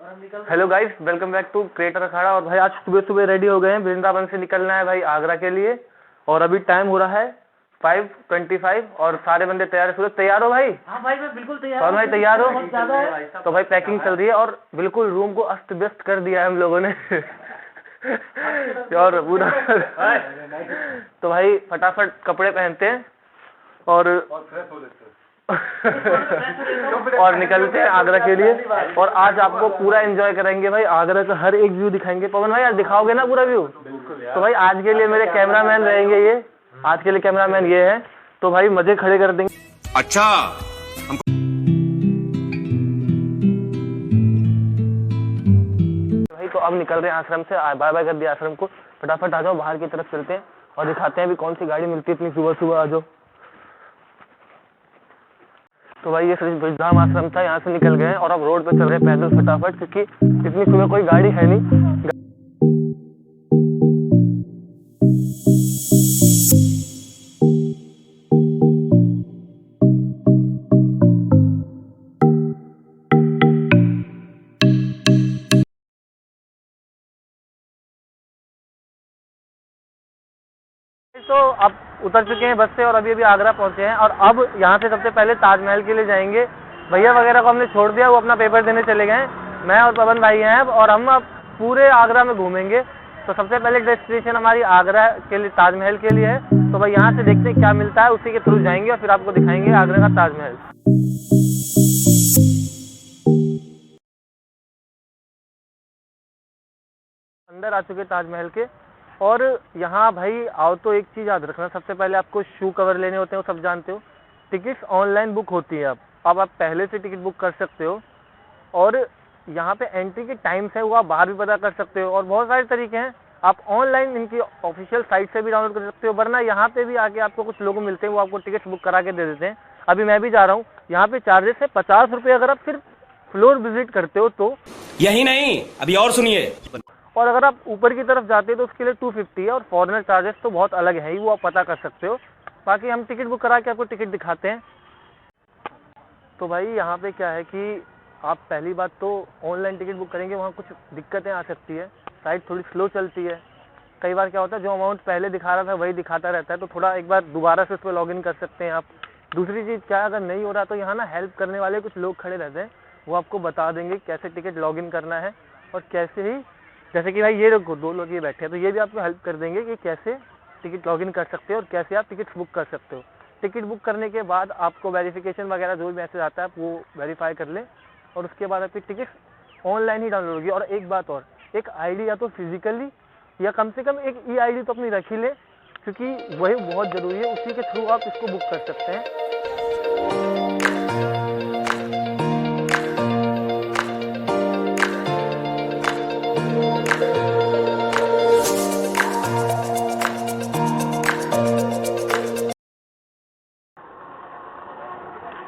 Hello guys, welcome back to creator Akhada. और भाई आज सुबह सुबह रेडी हो गए हैं, वृंदावन से निकलना है भाई आगरा के लिए। और अभी टाइम हो रहा है 5:25 और सारे बंदे तैयार है। सूरज तैयार हो भाई? हाँ भाई मैं बिल्कुल तैयार और भाई तैयार हो? बहुत ज्यादा है। तो भाई पैकिंग चल रही है और बिल्कुल रूम को अस्त व्यस्त कर दिया है हम लोगों ने और पूरा तो भाई फटाफट कपड़े पहनते हैं और फ्रेश हो लेते हैं और निकलते हैं आगरा के लिए। और आज आपको पूरा एंजॉय करेंगे भाई, आगरा का हर एक व्यू दिखाएंगे। पवन भाई आज दिखाओगे ना पूरा व्यू? तो भाई आज के लिए मेरे कैमरामैन रहेंगे ये, आज के लिए कैमरामैन ये है। तो भाई मजे खड़े कर देंगे। अच्छा भाई तो अब निकल रहे हैं आश्रम से, बाय बाय कर दिया आश्रम को। फटाफट आ जाओ, बाहर की तरफ चलते हैं और दिखाते हैं अभी कौन सी गाड़ी मिलती है इतनी सुबह सुबह। आ जाओ। तो भाई ये ब्रिजधाम आश्रम था, यहाँ से निकल गए हैं और अब रोड पे चल रहे हैं पैदल फटाफट, क्योंकि इतनी सुबह कोई गाड़ी है नहीं। तो अब उतर चुके हैं बस से और अभी अभी आगरा पहुंचे हैं। और अब यहाँ से सबसे पहले ताजमहल के लिए जाएंगे। भैया वगैरह को हमने छोड़ दिया, वो अपना पेपर देने चले गए। मैं और पवन भाई हैं अब, और हम अब पूरे आगरा में घूमेंगे। तो सबसे पहले डेस्टिनेशन हमारी आगरा के लिए ताजमहल के लिए है। तो भाई यहाँ से देखते हैं क्या मिलता है, उसी के थ्रू जाएंगे और फिर आपको दिखाएंगे आगरा का ताजमहल। अंदर आ चुके ताजमहल के। और यहाँ भाई आओ तो एक चीज़ याद रखना, सबसे पहले आपको शू कवर लेने होते हैं, वो सब जानते हो। टिकट्स ऑनलाइन बुक होती है अब आप पहले से टिकट बुक कर सकते हो। और यहाँ पे एंट्री के टाइम्स है वो आप बाहर भी पता कर सकते हो। और बहुत सारे तरीके हैं, आप ऑनलाइन इनकी ऑफिशियल साइट से भी डाउनलोड कर सकते हो, वरना यहाँ पे भी आके आपको कुछ लोग मिलते हैं, वो आपको टिकट बुक करा के दे देते हैं। अभी मैं भी जा रहा हूँ। यहाँ पे चार्जेस है 50 रुपये अगर आप सिर्फ फ्लोर विजिट करते हो तो। यही नहीं, अभी और सुनिए। और अगर आप ऊपर की तरफ जाते हो तो उसके लिए 250 है। और फॉरेनर चार्जेस तो बहुत अलग है ही, वो आप पता कर सकते हो। बाकी हम टिकट बुक करा के आपको टिकट दिखाते हैं। तो भाई यहाँ पे क्या है कि आप पहली बात तो ऑनलाइन टिकट बुक करेंगे, वहाँ कुछ दिक्कतें आ सकती है, साइट थोड़ी स्लो चलती है। कई बार क्या होता है, जो अमाउंट पहले दिखा रहा था वही दिखाता रहता है, तो थोड़ा एक बार दोबारा से उस पर लॉगिन कर सकते हैं आप। दूसरी चीज़ क्या है, अगर नहीं हो रहा तो यहाँ ना हेल्प करने वाले कुछ लोग खड़े रहते हैं, वो आपको बता देंगे कैसे टिकट लॉगिन करना है। और कैसे ही, जैसे कि भाई ये लोग 2 लोग ये बैठे हैं, तो ये भी आपको हेल्प कर देंगे कि कैसे टिकट लॉगिन कर सकते हो और कैसे आप टिकट बुक कर सकते हो। टिकट बुक करने के बाद आपको वेरिफिकेशन वगैरह जो भी मैसेज आता है आप वो वेरीफाई कर लें, और उसके बाद आपकी टिकट ऑनलाइन ही डाउनलोड होगी। और एक बात और, एक आईडी या तो फिजिकली या कम से कम एक ई-आईडी तो अपनी रख ही लें, क्योंकि वही बहुत ज़रूरी है, उसी के थ्रू आप इसको बुक कर सकते हैं।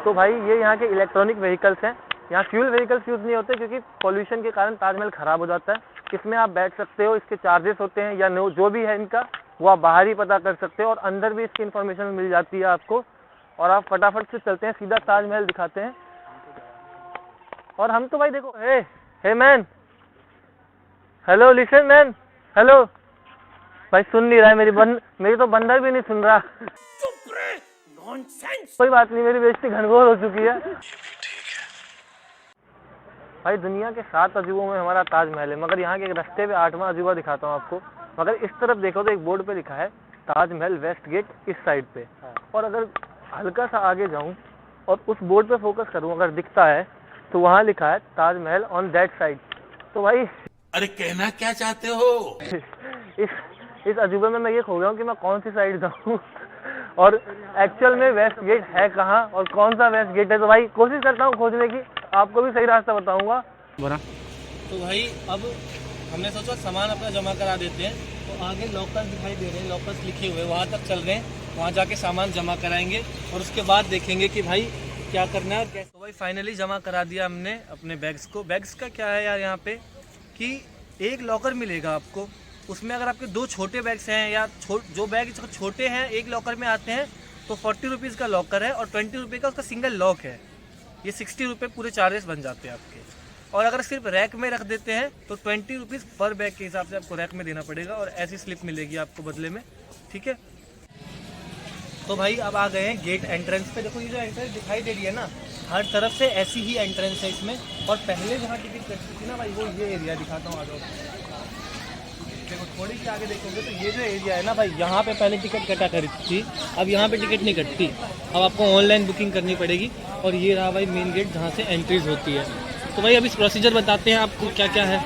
तो भाई ये यहाँ के इलेक्ट्रॉनिक व्हीकल्स हैं। यहाँ फ्यूल व्हीकल्स यूज़ नहीं होते, क्योंकि पॉल्यूशन के कारण ताजमहल ख़राब हो जाता है। इसमें आप बैठ सकते हो, इसके चार्जेस होते हैं या नो जो भी है इनका, वो आप बाहर ही पता कर सकते हो। और अंदर भी इसकी इन्फॉर्मेशन मिल जाती है आपको। और आप फटाफट से चलते हैं, सीधा ताजमहल दिखाते हैं। और हम तो भाई देखो, hey man, hello listen man, hello. भाई सुन नहीं रहा है, मेरी तो बंदर भी नहीं सुन रहा। कोई बात नहीं, मेरी बेइज्जती घनघोर हो चुकी है। भाई दुनिया के 7 अजूबों में हमारा ताजमहल है, मगर यहाँ के एक रास्ते पे 8वां अजूबा दिखाता हूँ आपको। मगर इस तरफ देखो तो एक बोर्ड पे लिखा है ताजमहल वेस्ट गेट इस साइड पे। और अगर हल्का सा आगे जाऊँ और उस बोर्ड पे फोकस करूँ, अगर दिखता है तो वहाँ लिखा है ताजमहल ऑन दैट साइड। तो भाई अरे कहना क्या चाहते हो? इस अजूबे में मैं ये खो गया हूँ कि मैं कौन सी साइड जाऊँ और एक्चुअल में वेस्ट गेट है कहाँ और कौन सा वेस्ट गेट है। तो भाई कोशिश करता हूँ खोजने की, आपको भी सही रास्ता बताऊंगा। तो भाई अब हमने सोचा सामान अपना जमा करा देते हैं। तो आगे लॉकर्स दिखाई दे रहे हैं, लॉकर्स लिखे हुए, वहाँ तक चल रहे हैं। वहाँ जाके सामान जमा कराएंगे और उसके बाद देखेंगे कि भाई क्या करना है और कैसे। तो भाई फाइनली जमा करा दिया हमने अपने बैग्स को। बैग्स का क्या है यार, यहाँ पे कि एक लॉकर मिलेगा आपको, उसमें अगर आपके 2 छोटे बैग्स हैं या जो बैग छोटे हैं एक लॉकर में आते हैं तो 40 रुपीज़ का लॉकर है और 20 रुपये का उसका सिंगल लॉक है। ये 60 रुपये पूरे चार्जेस बन जाते हैं आपके। और अगर सिर्फ रैक में रख देते हैं तो 20 रुपीज़ पर बैग के हिसाब से आपको रैक में देना पड़ेगा और ऐसी स्लिप मिलेगी आपको बदले में, ठीक है। तो भाई अब आ गए हैं गेट एंट्रेंस पे। देखो ये जो एंट्रेंस दिखाई दे रही है ना, हर तरफ से ऐसी ही एंट्रेंस है इसमें। और पहले जहाँ टिकट कटती थी ना भाई, वो ये एरिया दिखाता हूँ, आ जाओ। देखो थोड़ी सी आगे देखोगे तो ये जो एरिया है ना भाई, यहाँ पे पहले टिकट कटा करती थी, अब यहाँ पे टिकट नहीं कटती, अब आपको ऑनलाइन बुकिंग करनी पड़ेगी। और ये रहा भाई मेन गेट जहाँ से एंट्रीज होती है। तो भाई अब इस प्रोसीजर बताते हैं आपको क्या क्या है।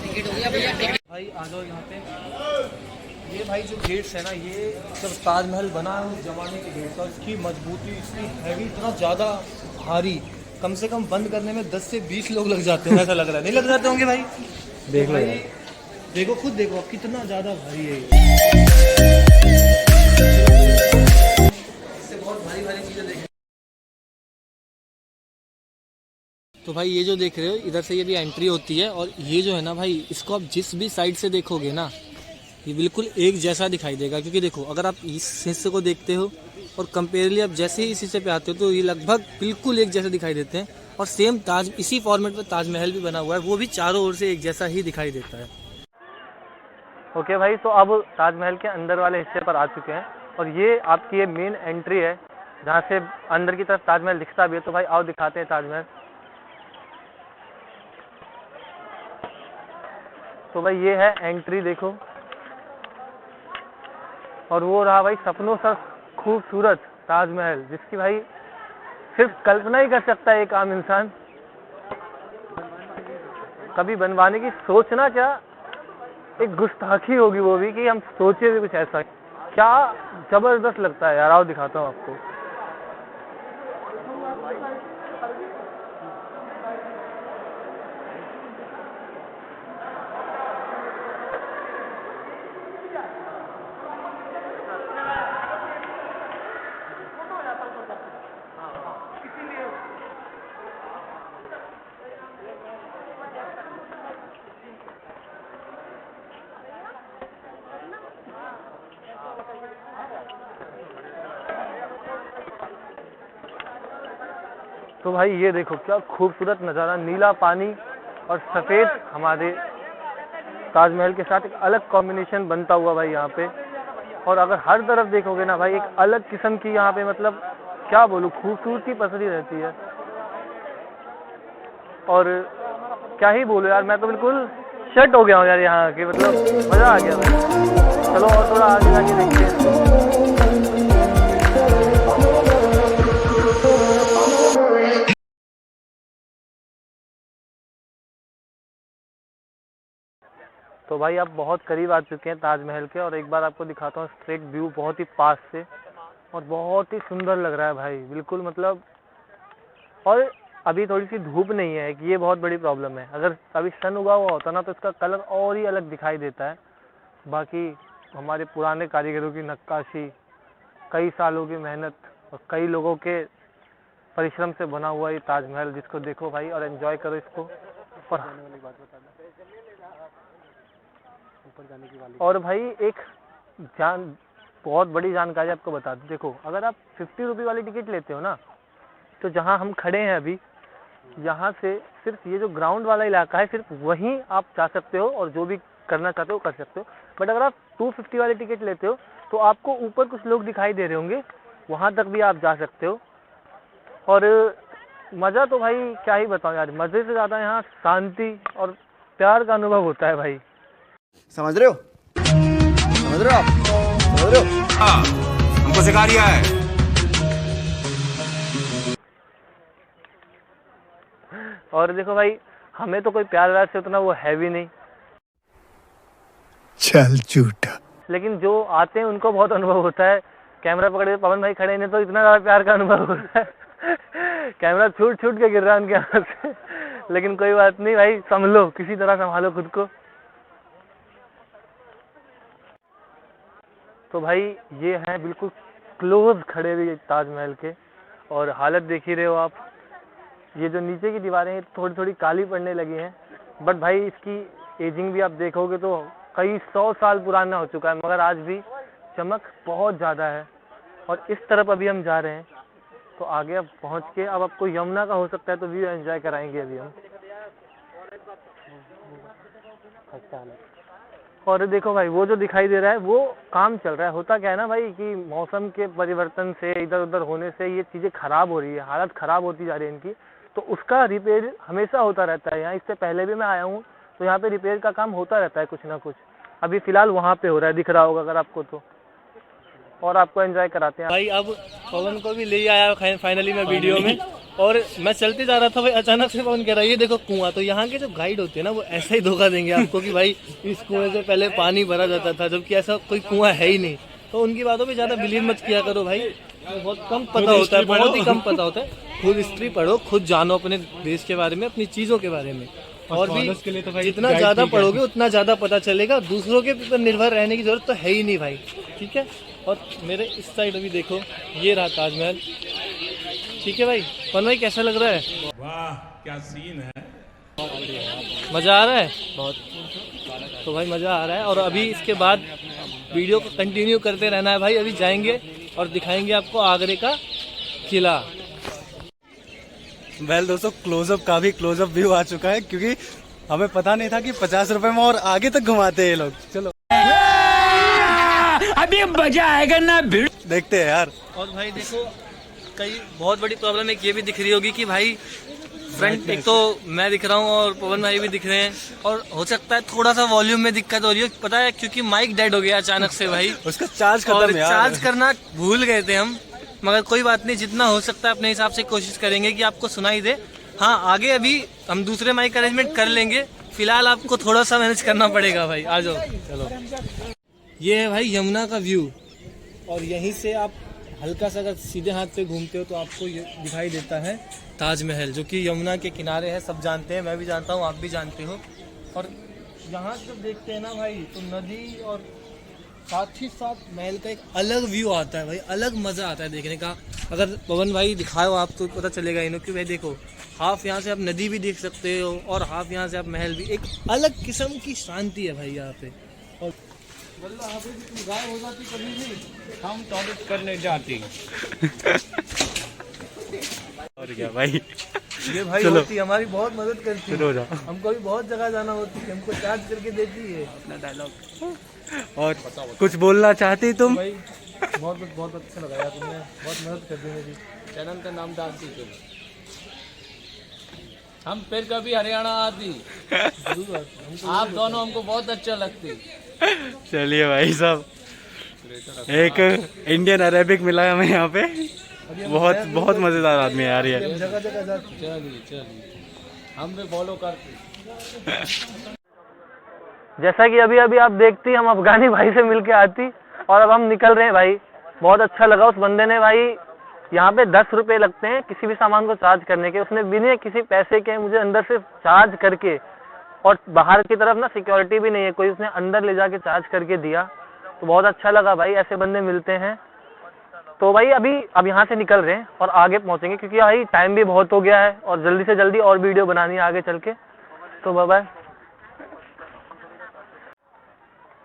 टिकट हो गया भैया, भाई आ जाओ यहाँ पे। ये भाई जो गेट्स है ना, ये जब ताजमहल बना है उस जमाने के गेट्स, और इसकी मजबूती, इसकी हैवी, इतना ज़्यादा भारी, कम से कम बंद करने में 10 से 20 लोग लग जाते हैं, ऐसा लग रहा है। नहीं लग जाते होंगे भाई? देख लो भाई, देखो खुद देखो कितना ज़्यादा भारी है। इससे बहुत भारी भारी चीज़ें देखें। तो भाई ये जो देख रहे हो, इधर से ये भी एंट्री होती है, और ये जो है ना भाई, इसको आप जिस भी साइड से देखोगे ना, ये बिल्कुल एक जैसा दिखाई देगा। क्योंकि देखो अगर आप इस हिस्से को देखते हो और कंपेयरली आप जैसे ही इस हिस्से पे आते हो तो ये लगभग बिल्कुल एक जैसे दिखाई देते हैं। और सेम ताज, इसी फॉर्मेट में ताजमहल भी बना हुआ है, वो भी चारों ओर से एक जैसा ही दिखाई देता है। ओके भाई, तो अब ताजमहल के अंदर वाले हिस्से पर आ चुके हैं, और ये आपकी ये मेन एंट्री है जहाँ से अंदर की तरफ ताजमहल दिखता भी है। तो भाई आओ दिखाते हैं ताजमहल। तो भाई ये है एंट्री, देखो। और वो रहा भाई सपनों सा खूबसूरत ताजमहल, जिसकी भाई सिर्फ कल्पना ही कर सकता है एक आम इंसान। कभी बनवाने की सोचना क्या एक गुस्ताखी होगी, वो भी कि हम सोचे भी कुछ ऐसा। क्या जबरदस्त लगता है यार, आओ दिखाता हूँ आपको। तो भाई ये देखो क्या खूबसूरत नज़ारा, नीला पानी और सफ़ेद हमारे ताजमहल के साथ एक अलग कॉम्बिनेशन बनता हुआ भाई यहाँ पे। और अगर हर तरफ देखोगे ना भाई, एक अलग किस्म की यहाँ पे, मतलब क्या बोलूँ, खूबसूरती पसरी रहती है। और क्या ही बोलूँ यार, मैं तो बिल्कुल शट हो गया हूँ यार यहाँ के, मतलब मज़ा आ गया भाई। चलो और थोड़ा आगे जाके देखते हैं। तो भाई आप बहुत करीब आ चुके हैं ताजमहल के, और एक बार आपको दिखाता हूँ स्ट्रेट व्यू बहुत ही पास से, और बहुत ही सुंदर लग रहा है भाई, बिल्कुल मतलब। और अभी थोड़ी सी धूप नहीं है, कि ये बहुत बड़ी प्रॉब्लम है। अगर अभी सन उगा हुआ होता ना तो इसका कलर और ही अलग दिखाई देता है। बाकी हमारे पुराने कारीगरों की नक्काशी, कई सालों की मेहनत और कई लोगों के परिश्रम से बना हुआ ये ताजमहल, जिसको देखो भाई और एंजॉय करो इसको। और भाई एक बहुत बड़ी जानकारी आपको बता दूं, देखो अगर आप 50 रुपये वाली टिकट लेते हो ना, तो जहां हम खड़े हैं अभी, यहाँ से सिर्फ ये जो ग्राउंड वाला इलाका है, सिर्फ वहीं आप जा सकते हो और जो भी करना चाहते हो कर सकते हो। बट अगर आप 250 वाली टिकट लेते हो तो आपको ऊपर कुछ लोग दिखाई दे रहे होंगे, वहाँ तक भी आप जा सकते हो। और मज़ा तो भाई क्या ही बताऊँ यार, मज़े से ज़्यादा यहाँ शांति और प्यार का अनुभव होता है भाई। समझ रहे हो? समझ रहे हो आप? समझ रहे हो? हाँ, हमको सिखा रिया है। और देखो भाई, हमें तो कोई प्यार व्यार से उतना वो है भी नहीं, चल झूठा। लेकिन जो आते हैं उनको बहुत अनुभव होता है। कैमरा पकड़े पवन भाई खड़े हैं तो इतना ज़्यादा प्यार का अनुभव होता है। कैमरा छूट के गिर रहा है उनके हाथ से, लेकिन कोई बात नहीं भाई, संभलो, किसी तरह संभालो खुद को। तो भाई ये हैं बिल्कुल क्लोज खड़े हुए ताजमहल के, और हालत देख ही रहे हो आप। ये जो नीचे की दीवारें हैं थोड़ी थोड़ी काली पड़ने लगी हैं, बट भाई इसकी एजिंग भी आप देखोगे तो कई 100 साल पुराना हो चुका है, मगर आज भी चमक बहुत ज़्यादा है। और इस तरफ अभी हम जा रहे हैं, तो आगे अब पहुंच के अब आपको यमुना का हो सकता है तो व्यू एंजॉय कराएंगे अभी हम। और देखो भाई वो जो दिखाई दे रहा है वो काम चल रहा है। होता क्या है ना भाई कि मौसम के परिवर्तन से इधर उधर होने से ये चीज़ें ख़राब हो रही है, हालत ख़राब होती जा रही है इनकी। तो उसका रिपेयर हमेशा होता रहता है यहाँ। इससे पहले भी मैं आया हूँ तो यहाँ पे रिपेयर का काम होता रहता है कुछ ना कुछ। अभी फ़िलहाल वहाँ पे हो रहा है, दिख रहा होगा अगर आपको तो। और आपको एंजॉय कराते हैं भाई। अब पवन को भी ले आया फाइनली मैं वीडियो में, और मैं चलते जा रहा था भाई, अचानक से पवन कह रहा है ये देखो कुआं। तो यहाँ के जो गाइड होते हैं ना वो ऐसा ही धोखा देंगे आपको कि भाई इस कुएं से पहले पानी भरा जाता था, जबकि ऐसा कोई कुआं है ही नहीं। तो उनकी बातों पे ज़्यादा बिलीव मत किया करो भाई, बहुत कम पता होता है, बहुत ही कम पता होता है। खुद हिस्ट्री पढ़ो, खुद जानो अपने देश के बारे में, अपनी चीज़ों के बारे में। और भी के लिए तो भाई जितना ज़्यादा पढ़ोगे उतना ज़्यादा पता चलेगा। दूसरों के ऊपर निर्भर रहने की जरूरत तो है ही नहीं भाई, ठीक है। और मेरे इस साइड अभी देखो, ये रहा ताजमहल, ठीक है भाई। पवन भाई कैसा लग रहा है? वाह क्या सीन है। मज़ा आ रहा है बहुत। तो भाई मज़ा आ रहा है, और अभी इसके बाद वीडियो को कंटिन्यू करते रहना है भाई। अभी जाएंगे और दिखाएंगे आपको आगरे का किला। वेल दोस्तों, क्लोजअप का भी क्लोजअप व्यू आ चुका है, क्योंकि हमें पता नहीं था कि 50 रुपए में और आगे तक घुमाते हैं ये लोग। चलो अभी मजा आएगा ना, भीड़ देखते हैं यार। और भाई देखो, कई बहुत बड़ी प्रॉब्लम एक ये भी दिख रही होगी कि भाई फ्रंट, एक तो मैं दिख रहा हूँ और पवन भाई भी दिख रहे हैं, और हो सकता है थोड़ा सा वॉल्यूम में दिक्कत हो रही है, पता है, क्योंकि माइक डेड हो गया अचानक से भाई। उसका चार्ज और खत्म यार। चार्ज करना भूल गए थे हम, मगर कोई बात नहीं, जितना हो सकता है अपने हिसाब से कोशिश करेंगे कि आपको सुनाई दे। हाँ, आगे अभी हम दूसरे माइक अरेंजमेंट कर लेंगे, फिलहाल आपको थोड़ा सा मैनेज करना पड़ेगा भाई। आ जाओ, चलो। ये है भाई यमुना का व्यू, और यहीं से आप हल्का सा अगर सीधे हाथ पे घूमते हो तो आपको ये दिखाई देता है ताजमहल, जो कि यमुना के किनारे है। सब जानते हैं, मैं भी जानता हूँ, आप भी जानते हो। और यहाँ जब देखते हैं ना भाई तो नदी और साथ ही साथ महल का एक अलग व्यू आता है भाई, अलग मज़ा आता है देखने का। अगर पवन भाई दिखाओ आप तो पता चलेगा इन्हों कि भाई देखो, हाफ यहाँ से आप नदी भी देख सकते हो और हाफ यहाँ से आप महल भी। एक अलग किस्म की शांति है भाई यहाँ पे। और गाय हो जाती कभी भी, हम टॉयलेट करने जाते और क्या भाई, ये भाई चलो। होती हमारी बहुत मदद करती चलो है। जाओ। हमको भी बहुत जगह जाना होती है, हमको चार्ज करके देती है अपना डायलॉग। और कुछ बोलना चाहती तुम? भाई बहुत अच्छा लगा यार, तुमने बहुत मदद कर दी मेरी। चैनल का नाम डाल दीजिए। हम फिर कभी हरियाणा आती, आप दोनों हमको बहुत अच्छा लगती। चलिए भाई साहब, एक इंडियन अरेबिक मिला है हमें यहाँ पे। बहुत मजेदार आदमी है यार ये। जगह जगह जाती। चलिए हम भी फॉलो करते। जैसा कि अभी अभी आप देखती हम अफगानी भाई से मिल के आती, और अब हम निकल रहे हैं भाई। बहुत अच्छा लगा, उस बंदे ने भाई यहाँ पे 10 रुपये लगते हैं किसी भी सामान को चार्ज करने के, उसने बिना किसी पैसे के मुझे अंदर से चार्ज करके, और बाहर की तरफ ना सिक्योरिटी भी नहीं है कोई, उसने अंदर ले जाके चार्ज करके दिया। तो बहुत अच्छा लगा भाई, ऐसे बंदे मिलते हैं। तो भाई अब यहाँ से निकल रहे हैं और आगे पहुँचेंगे, क्योंकि भाई टाइम भी बहुत हो गया है और जल्दी से जल्दी और वीडियो बनानी है आगे चल के। तो बाय बाय।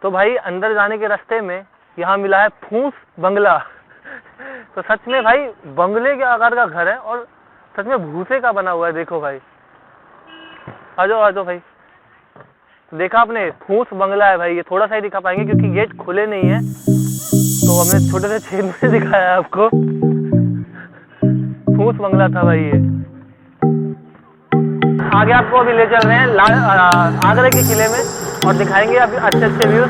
तो भाई अंदर जाने के रास्ते में यहाँ मिला है फूस बंगला। तो सच में भाई बंगले के आकार का घर है, और सच में भूसे का बना हुआ है। देखो भाई, आ जाओ भाई। तो देखा आपने, फूस बंगला है भाई। ये थोड़ा सा ही दिखा पाएंगे क्योंकि गेट खुले नहीं है, तो हमने छोटे से छेद में दिखाया है आपको। फूस बंगला था भाई ये। आगे आपको अभी ले चल रहे हैं आगरा के किले में, और दिखाएंगे अभी अच्छे व्यू।